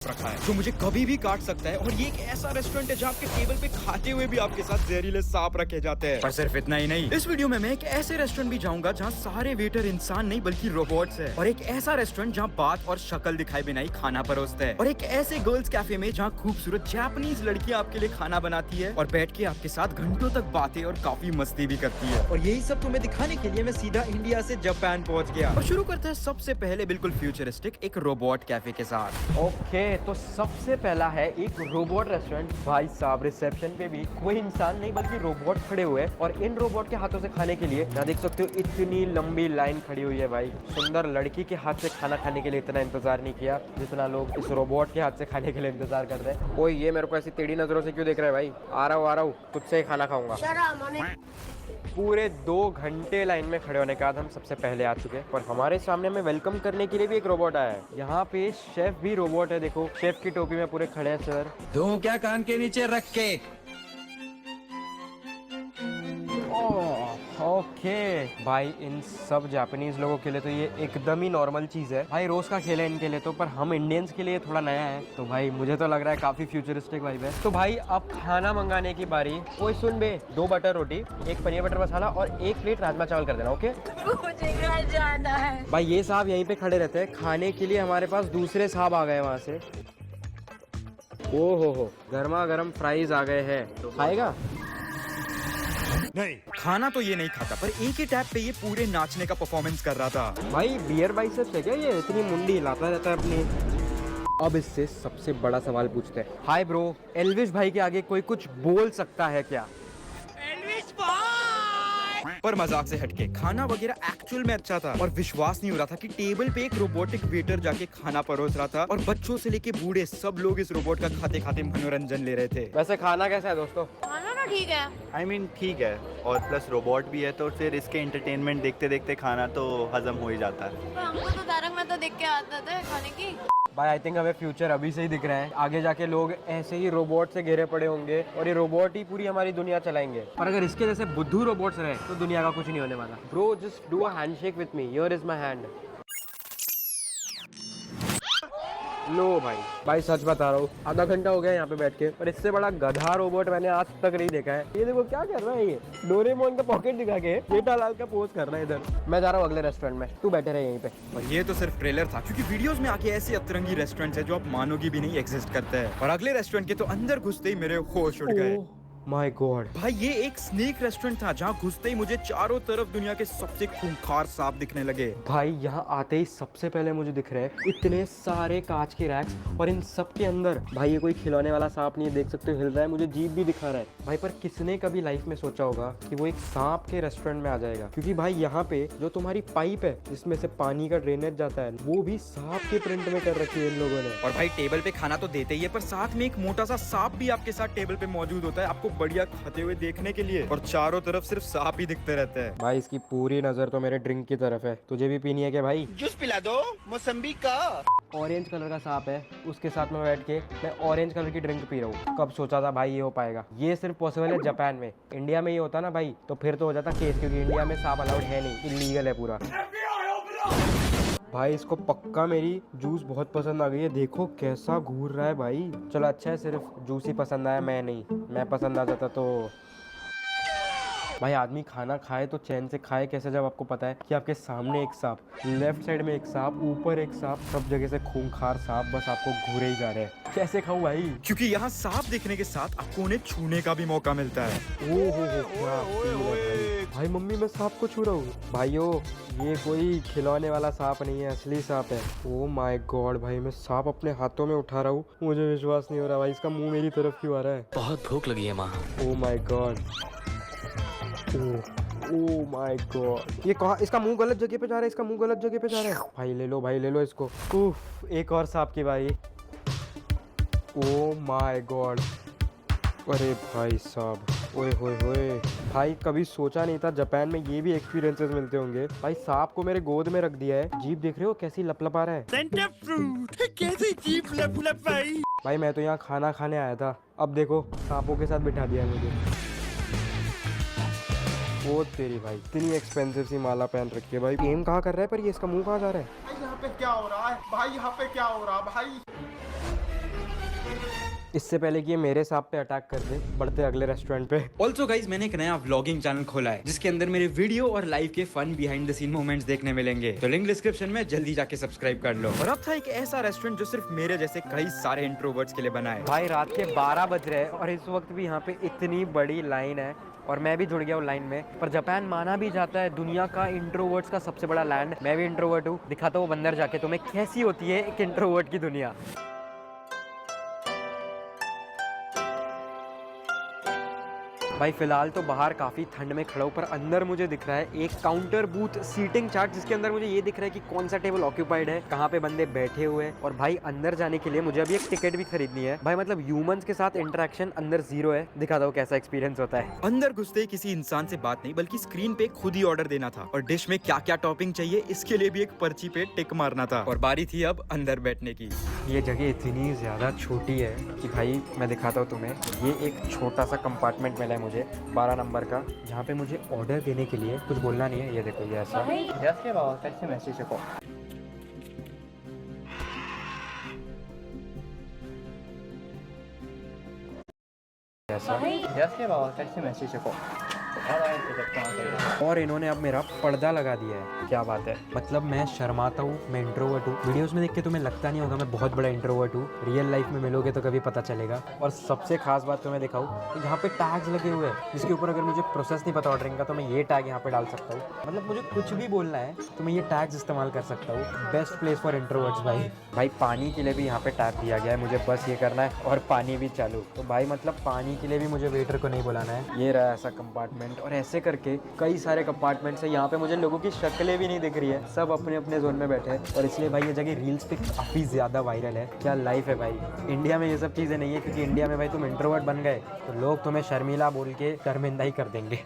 सांप रखा है जो मुझे कभी भी काट सकता है। और ये एक ऐसा रेस्टोरेंट है जहाँ आपके टेबल पे खाते हुए भी आपके साथ जहरीले सांप रखे जाते हैं। पर सिर्फ इतना ही नहीं, इस वीडियो में मैं एक ऐसे रेस्टोरेंट भी जाऊंगा जहाँ सारे वेटर इंसान नहीं बल्कि रोबोट्स है। और एक ऐसा रेस्टोरेंट जहाँ बात और शक्ल दिखाए बिना ही खाना परोसते हैं। और एक ऐसे गर्ल्स कैफे में जहाँ खूबसूरत जापानीज लड़कियाँ आपके लिए खाना बनाती है और बैठ के आपके साथ घंटों तक बातें और काफी मस्ती भी करती है। और यही सब तुम्हें दिखाने के लिए मैं सीधा इंडिया से जापान पहुंच गया। और शुरू करते हैं सबसे पहले बिल्कुल फ्यूचरिस्टिक एक रोबोट कैफे के साथ। ओके, तो सबसे पहला है एक रोबोट रेस्टोरेंट। भाई साहब, रिसेप्शन पे भी कोई इंसान नहीं बल्कि रोबोट खड़े हुए हैं और इन रोबोट के हाथों से खाने के लिए यहाँ देख सकते हो इतनी लंबी लाइन खड़ी हुई है। भाई सुंदर लड़की के हाथ से खाना खाने के लिए इतना इंतजार नहीं किया जितना लोग इस रोबोट के हाथ से खाने के लिए इंतजार कर रहे हैं। ओए, ये मेरे को ऐसी टेढ़ी नजरों से क्यों देख रहा है भाई? आ रहा हूँ तुझसे ही खाना खाऊंगा। पूरे 2 घंटे लाइन में खड़े होने के बाद हम सबसे पहले आ चुके हैं और हमारे सामने हमें वेलकम करने के लिए भी एक रोबोट आया है। यहाँ पे शेफ भी रोबोट है। देखो, शेफ की टोपी में पूरे खड़े हैं सर। दूं क्या कान के नीचे रख के? ओके भाई, इन सब जापानीज लोगों के लिए तो ये एकदम ही नॉर्मल चीज है भाई, रोज का खेल है इनके लिए तो। पर हम इंडियंस के लिए थोड़ा नया है तो भाई मुझे तो लग रहा है काफी फ्यूचरिस्टिक वाइब है। तो भाई अब खाना मंगाने की बारी। ओए सुन बे, 2 बटर रोटी, 1 पनीर बटर मसाला और 1 प्लेट राजमा चावल कर देना। ओके, मुझे घर जाना है। भाई ये साहब यहीं पे खड़े रहते हैं खाने के लिए। हमारे पास दूसरे साहब आ गए वहाँ से। ओ हो, गर्मा गर्म फ्राइज आ गए हैं। तो खाएगा? नहीं, खाना तो ये नहीं खाता, पर एक ही टैप पे ये पूरे नाचने का परफॉर्मेंस कर रहा था। भाई बियर बाइसेप्स है क्या ये? इतनी मुंडी हिलाता रहता है अपनी। अब इससे सबसे बड़ा सवाल पूछते हैं। हाय ब्रो, एल्विश भाई के आगे कोई कुछ बोल सकता है क्या? पर मजाक से हटके खाना वगैरह एक्चुअल में अच्छा था और विश्वास नहीं हो रहा था कि टेबल पे एक रोबोटिक वेटर जाके खाना परोस रहा था और बच्चों से लेके बूढ़े सब लोग इस रोबोट का खाते खाते मनोरंजन ले रहे थे। वैसे खाना कैसा है दोस्तों? खाना ना ठीक है। I mean, ठीक है, और प्लस रोबोट भी है तो फिर इसके एंटरटेनमेंट देखते देखते खाना तो हजम हो ही जाता है। पर हमको तो तारक मेहता देख के आदत है खाने की। भाई आई थिंक हमें फ्यूचर अभी से ही दिख रहा है। आगे जाके लोग ऐसे ही रोबोट से घिरे पड़े होंगे और ये रोबोट ही पूरी हमारी दुनिया चलाएंगे। पर अगर इसके जैसे बुद्धू रोबोट्स रहे तो दुनिया का कुछ नहीं होने वाला। Bro, just do a handshake with me, here is my hand. लो भाई सच बता रहा हूँ, आधा घंटा हो गया यहाँ पे बैठ के, पर इससे बड़ा गधा रोबोट मैंने आज तक नहीं देखा है। ये देखो क्या कर रहा है, ये डोरेमोन का पॉकेट दिखा के जेठालाल का पोज कर रहा है इधर। मैं जा रहा हूँ अगले रेस्टोरेंट में, तू बैठे रहे यहीं पे। और ये तो सिर्फ ट्रेलर था, क्योंकि वीडियोस में आके ऐसे अतरंगी रेस्टोरेंट है जो आप मानोगी भी नहीं एग्जिस्ट करते हैं। और अगले रेस्टोरेंट के तो अंदर घुसते ही मेरे होश उड़ गए। माय गॉड भाई ये एक स्नेक रेस्टोरेंट था जहाँ घुसते ही मुझे चारों तरफ दुनिया के सबसे खूंखार सांप दिखने लगे। भाई यहाँ आते ही सबसे पहले मुझे दिख रहे हैं इतने सारे कांच के रैक्स और इन सब के अंदर भाई ये कोई खिलौने वाला सांप नहीं है, देख सकते हो हिल रहा है, मुझे जीभ भी दिखा रहा है। भाई पर किसने कभी लाइफ में सोचा होगा कि वो एक सांप के रेस्टोरेंट में आ जाएगा? क्योंकि भाई यहाँ पे जो तुम्हारी पाइप है जिसमें से पानी का ड्रेनेज जाता है वो भी सांप के प्रिंट में कर रखी है इन लोगों ने। और भाई टेबल पे खाना तो देते ही है, पर साथ में एक मोटा सा सांप भी आपके साथ टेबल पे मौजूद होता है आपको बढ़िया खाते हुए देखने के लिए। और चारों तरफ सिर्फ सांप ही दिखते रहते हैं। भाई इसकी पूरी नजर तो मेरे ड्रिंक की तरफ है। तुझे भी पीनी है क्या भाई? जूस पिला दो, मौसम्बी का। ऑरेंज कलर का सांप है, उसके साथ में बैठ के मैं ऑरेंज कलर की ड्रिंक पी रहा हूँ। कब सोचा था भाई ये हो पाएगा? ये सिर्फ पॉसिबल है जापान में। इंडिया में ये होता ना भाई तो फिर तो हो जाता केस, क्योंकि इंडिया में सांप अलाउड है नहीं, इलीगल है पूरा। भाई इसको पक्का मेरी जूस बहुत पसंद आ गई है, देखो कैसा घूर रहा है भाई। चलो अच्छा है सिर्फ जूस ही पसंद आया, मैं नहीं। मैं पसंद आ जाता तो भाई आदमी खाना खाए तो चैन से खाए कैसे जब आपको पता है कि आपके सामने एक सांप, लेफ्ट साइड में एक सांप, ऊपर एक सांप, सब जगह से खूंखार सांप बस आपको घूरे ही जा रहे हैं। कैसे खाऊं भाई? क्योंकि यहाँ सांप देखने के साथ आपको उन्हें छूने का भी मौका मिलता है। ओ हो क्या फील है भाई। भाई मम्मी मैं सांप को छू रहा हूँ। भाइयों ये कोई खिलौने वाला सांप नहीं है, असली सांप है। ओ माय गॉड भाई, मैं सांप अपने हाथों में उठा रहा हूँ, मुझे विश्वास नहीं हो रहा भाई, इसका मुंह मेरी तरफ क्यों आ रहा है? बहुत भूख लगी है माँ। Oh my God, oh my God, ये कहाँ? इसका मुंह गलत जगह पे जा रहा है, इसका मुंह गलत जगह पे जा रहा है। भाई ले लो इसको। उफ, एक और सांप की बारी। ओ माय गॉड, अरे भाई साहब, ओए होए होए भाई, कभी सोचा नहीं था जापान में ये भी एक्सपीरियंसेस मिलते होंगे। भाई सांप को मेरे गोद में रख दिया है, जीभ देख रहे हो कैसी लपलपा रहा है। सेंटर फ्रूट कैसी जीभ लप भाई। भाई मैं तो यहाँ खाना खाने आया था, अब देखो सांपों के साथ बिठा दिया मुझे। वो तेरी भाई, इतनी एक्सपेंसिव सी माला पहन रखी है भाई। एम कहाँ कर रहा है पर ये, इसका मुंह कहाँ जा रहा है? भाई यहाँ पे क्या हो रहा है भाई? यहाँ पे क्या हो रहा है भाई? इससे पहले कि ये मेरे सांप पे अटैक कर दे, बढ़ते अगले रेस्टोरेंट पे। ऑल्सो गाइज मैंने एक नया व्लॉगिंग चैनल खोला है जिसके अंदर मेरे वीडियो और लाइव के fun behind the scene moments देखने मिलेंगे, तो लिंक डिस्क्रिप्शन में जल्दी जाके सब्सक्राइब कर लो। और अब था एक ऐसा रेस्टोरेंट जो सिर्फ मेरे जैसे कई सारे इंट्रोवर्ट्स के लिए बना है। भाई रात के 12 बज रहे हैं और इस वक्त भी यहाँ पे इतनी बड़ी लाइन है और मैं भी जुड़ गया हूँ लाइन में। पर जापान माना भी जाता है दुनिया का इंट्रोवर्ट्स का सबसे बड़ा लैंड। मैं भी इंट्रोवर्ट हूँ, दिखाता हूँ बंदर जाके तुम्हें कैसी होती है एक इंट्रोवर्ट की दुनिया। भाई फिलहाल तो बाहर काफ़ी ठंड में खड़ा हूँ, पर अंदर मुझे दिख रहा है एक काउंटर बूथ सीटिंग चार्ट जिसके अंदर मुझे ये दिख रहा है कि कौन सा टेबल ऑक्यूपाइड है, कहाँ पे बंदे बैठे हुए हैं। और भाई अंदर जाने के लिए मुझे अभी एक टिकट भी खरीदनी है। भाई मतलब ह्यूमंस के साथ इंटरेक्शन अंदर 0 है। दिखाता हूँ कैसा एक्सपीरियंस होता है। अंदर घुसते ही किसी इंसान से बात नहीं बल्कि स्क्रीन पे खुद ही ऑर्डर देना था और डिश में क्या क्या टॉपिंग चाहिए इसके लिए भी एक पर्ची पे टिक मारना था। और बारी थी अब अंदर बैठने की। ये जगह इतनी ज़्यादा छोटी है कि भाई मैं दिखाता हूँ तुम्हें। ये एक छोटा सा कंपार्टमेंट मिला है मुझे 12 नंबर का, जहाँ पे मुझे ऑर्डर देने के लिए कुछ बोलना नहीं है। ये देखो ये ऐसा और इन्होंने अब मेरा पर्दा लगा दिया है। क्या बात है, मतलब मैं शर्माता हूँ, मैं इंट्रोवर्ट हूँ। वीडियोस में देख के तुम्हें लगता नहीं होगा मैं बहुत बड़ा इंट्रोवर्ट हूँ, रियल लाइफ में मिलोगे तो कभी पता चलेगा। और सबसे खास बात तुम्हें दिखाऊँ, यहाँ पे टैग्स लगे हुए हैं जिसके ऊपर अगर मुझे प्रोसेस नहीं पता ऑर्डरिंग का तो मैं ये टैग यहाँ पे डाल सकता हूँ। मतलब मुझे कुछ भी बोलना है तो मैं ये टैग्स इस्तेमाल कर सकता हूँ। बेस्ट प्लेस फॉर इंट्रोवर्ट्स भाई पानी के लिए भी यहाँ पे टैग दिया गया है, मुझे बस ये करना है और पानी भी चालू। तो भाई मतलब पानी के लिए भी मुझे वेटर को नहीं बुलाना है। ये रहा ऐसा कंपार्टमेंट और ऐसे करके कई सारे कंपार्टमेंट्स है। यहाँ पे मुझे लोगों की शक्लें भी नहीं दिख रही है, सब अपने अपने जोन में बैठे हैं और इसलिए भाई ये जगह रील्स पे काफ़ी ज़्यादा वायरल है। क्या लाइफ है भाई। इंडिया में ये सब चीज़ें नहीं है, क्योंकि इंडिया में भाई तुम इंट्रोवर्ट बन गए तो लोग तुम्हें शर्मीला बोल के शर्मिंदा ही कर देंगे।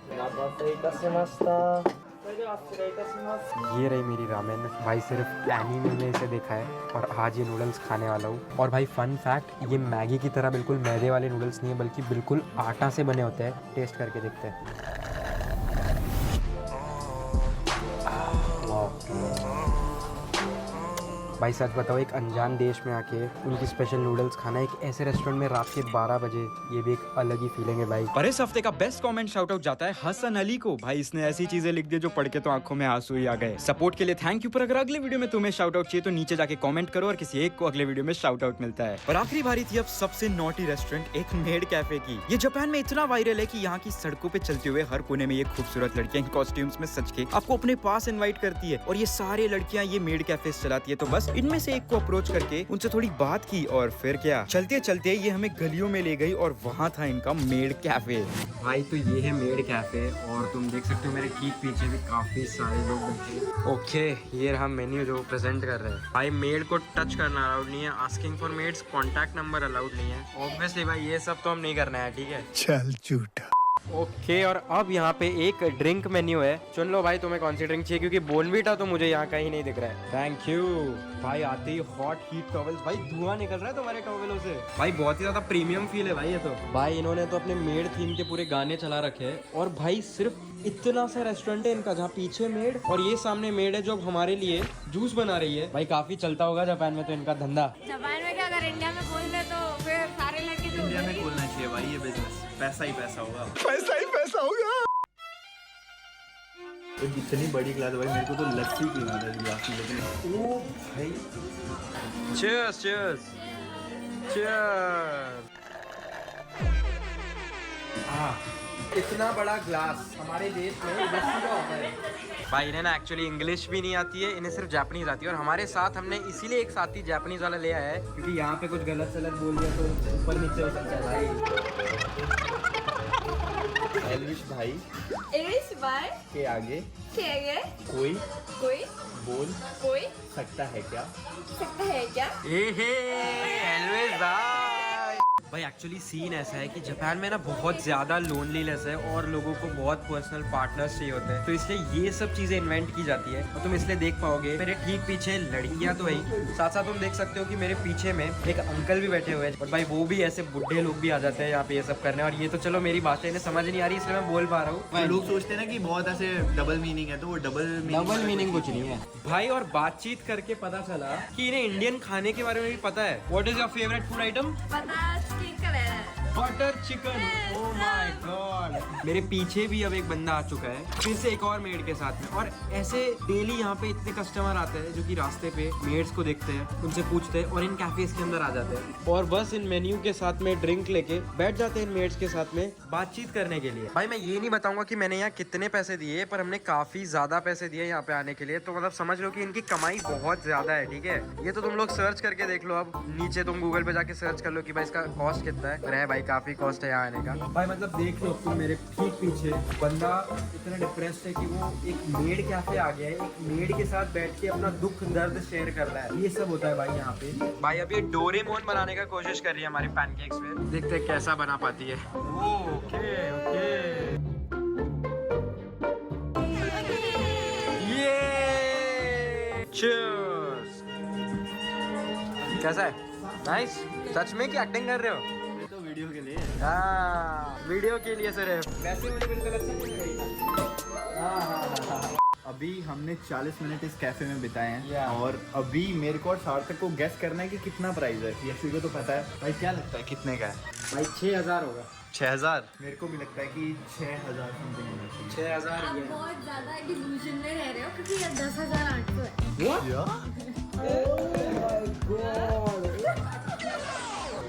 ये रही मेरी रामेन। भाई सिर्फ एनीमे में इसे देखा है और आज ये नूडल्स खाने वाला हूँ। और भाई फन फैक्ट, ये मैगी की तरह बिल्कुल मैदे वाले नूडल्स नहीं है बल्कि बिल्कुल आटा से बने होते हैं। टेस्ट करके देखते हैं। भाई सच बताओ, एक अनजान देश में आके उनकी स्पेशल नूडल्स खाना एक ऐसे रेस्टोरेंट में रात के 12 बजे, ये भी एक अलग ही फीलिंग है भाई। पर इस हफ्ते का बेस्ट कमेंट शाउट आउट जाता है हसन अली को। भाई इसने ऐसी चीजें लिख दी जो पढ़ के तो आंखों में आंसू ही आ गए। सपोर्ट के लिए थैंक यू। पर अगर अगले वीडियो में तुम्हें शाउट आउट चाहिए तो नीचे जाके कमेंट करो और किसी एक को अगले वीडियो में शाउट आउट मिलता है। और आखिरी बारी थी अब सबसे नॉटी रेस्टोरेंट, एक मेड कैफे की। ये जापान में इतना वायरल है कि यहाँ की सड़कों पे चलते हुए हर कोने में ये खूबसूरत लड़कियां इन कॉस्ट्यूम्स में सज के आपको अपने पास इन्वाइट करती है। और ये सारे लड़कियां ये मेड कैफे चलाती है। तो बस इनमें से एक को अप्रोच करके उनसे थोड़ी बात की और फिर क्या, चलते चलते ये हमें गलियों में ले गई और वहाँ था इनका मेड कैफे। भाई तो ये है मेड कैफे और तुम देख सकते हो मेरे ठीक पीछे भी काफी सारे लोग बैठे हैं। ओके, ये रहा मेन्यू जो प्रेजेंट कर रहे हैं। भाई मेड को टच करना अलाउड नहीं है, asking for maid's contact number allowed नहीं है। ऑब्वियसली भाई ये सब तो हम नहीं करना है, ठीक है। चल झूठा। ओके और अब यहाँ पे एक ड्रिंक मेन्यू है, चुन लो भाई तुम्हें कौन सी ड्रिंक चाहिए, क्योंकि बोर्नवीटा तो मुझे यहाँ कहीं नहीं दिख रहा है। थैंक यू भाई। आते ही हॉट हीट टॉवल्स, भाई धुआं निकल रहा है तुम्हारे टॉवलों से। भाई बहुत ही ज्यादा प्रीमियम फील है भाई ये तो। भाई इन्होंने तो अपने मेड थीम के पूरे गाने चला रखे हैं। और भाई सिर्फ इतना सा रेस्टोरेंट है इनका, जहाँ पीछे मेड और ये सामने मेड है जो हमारे लिए जूस बना रही है। भाई काफी चलता होगा जापान में तो इनका धंधा। जापान में क्या, अगर इंडिया में खोल दे तो फिर सारे लड़के जो इंडिया में खोलना चाहिए भाई ये बिजनेस, पैसा ही पैसा होगा। पैसा ही पैसा होगा। तो जितनी बड़ी क्लास भाई, मेरे को तो लस्सी पीना था गिलास में, लेकिन ओ भाई चीयर्स चीयर्स चीयर्स। इतना बड़ा ग्लास हमारे देश में लस्सी का होता है। भाई इन्हें ना एक्चुअली इंग्लिश भी नहीं आती है, इन्हें सिर्फ जापानीज आती है। और हमारे साथ हमने इसीलिए एक साथी जापानीज वाला ले आया है, क्योंकि यहाँ पे कुछ गलत सलत बोल दिया तो ऊपर नीचे हो सकता है भाई। एलिश भाई इंग्लिश बाय के आगे खेगे कोई कोई बोल कोई सकता है क्या? सकता है क्या? एलवेज भाई एक्चुअली सीन ऐसा है कि जापान में ना बहुत ज़्यादा लोनलीनेस है और लोगों को बहुत पर्सनल पार्टनर्स चाहिए होते हैं, तो इसलिए ये सब चीज़ें इन्वेंट की जाती है। और तुम इसलिए देख पाओगे मेरे ठीक पीछे लड़कियां तो है, साथ साथ तुम देख सकते हो कि मेरे पीछे में एक अंकल भी बैठे हुए हैं। और भाई वो भी ऐसे बुढ़े लोग भी आ जाते हैं यहाँ पे ये सब करने। और ये तो चलो मेरी बातें इन्हें समझ नहीं आ रही इसलिए मैं बोल पा रहा हूँ। लोग सोचते हैं ना कि बहुत ऐसे डबल मीनिंग है, तो वो डबल मीनिंग कुछ नहीं है भाई। और बातचीत करके पता चला कि इन्हें इंडियन खाने के बारे में भी पता है। What is your favourite food item? पता स्किन कलर है। Butter chicken, oh my God. मेरे पीछे भी अब एक बंदा आ चुका है, फिर से एक और मेड के साथ में। और ऐसे डेली यहाँ पे इतने कस्टमर आते हैं जो कि रास्ते पे मेड्स को देखते हैं, उनसे पूछते हैं और इन कैफेज के अंदर आ जाते हैं और बस इन मेन्यू के साथ में ड्रिंक लेके बैठ जाते हैं इन मेड्स के साथ में बातचीत करने के लिए। भाई मैं ये नहीं बताऊंगा कि मैंने यहाँ कितने पैसे दिए, पर हमने काफी ज्यादा पैसे दिए यहाँ पे आने के लिए। तो मतलब समझ लो कि इनकी कमाई बहुत ज्यादा है, ठीक है। ये तो तुम लोग सर्च करके देख लो, अब नीचे तुम गूगल पे जाके सर्च कर लो कि भाई इसका कॉस्ट कितना है। रहे भाई काफी कॉस्ट है यहाँ आने का। भाई मतलब देख लो तुम, मेरे ठीक पीछे बंदा इतना डिप्रेस्ड है कि वो एक मेड कैफे आ गया है, एक मेड के साथ बैठ के अपना दुख दर्द शेयर कर रहा है। ये सब होता है भाई यहाँ पे। भाई अभी डोरेमोन बनाने का कोशिश कर रही है हमारी पैनकेक्स में, देखते हैं कैसा बना पाती है। ओके ओके, ये चीयर्स। कैसा है? नाइस। सच में कि एक्टिंग कर रहे हो? तो वीडियो के लिए। हाँ वीडियो के लिए सिर्फ। वैसे मुझे बिल्कुल अच्छा नहीं लगेगा। हाँ। अभी हमने 40 मिनट इस कैफे में बिताए हैं Yeah. और अभी मेरे को और सार्थक को गेस करना है कि कितना प्राइस है। यशी को तो पता है। भाई क्या लगता है कितने का है? भाई 6000 होगा। 6000? मेरे को भी लगता है कि 6000 समथिंग होना चाहिए। 6000 आप ये है। बहुत ज्यादा डिल्यूजन में रह रहे हो क्योंकि ये 10,800 है।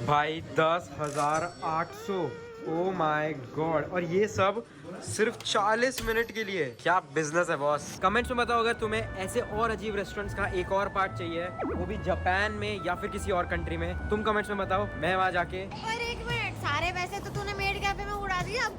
भाई 10,800, ओ माय गॉड। और ये सब सिर्फ 40 मिनट के लिए। क्या बिजनेस है बॉस। कमेंट्स में बताओ अगर तुम्हें ऐसे और अजीब रेस्टोरेंट्स का एक और पार्ट चाहिए, वो भी जापान में या फिर किसी और कंट्री में। तुम कमेंट्स में बताओ, मैं वहाँ जाके। और एक मिनट, सारे पैसे तो तूने मेड कैफे में उड़ा दिया।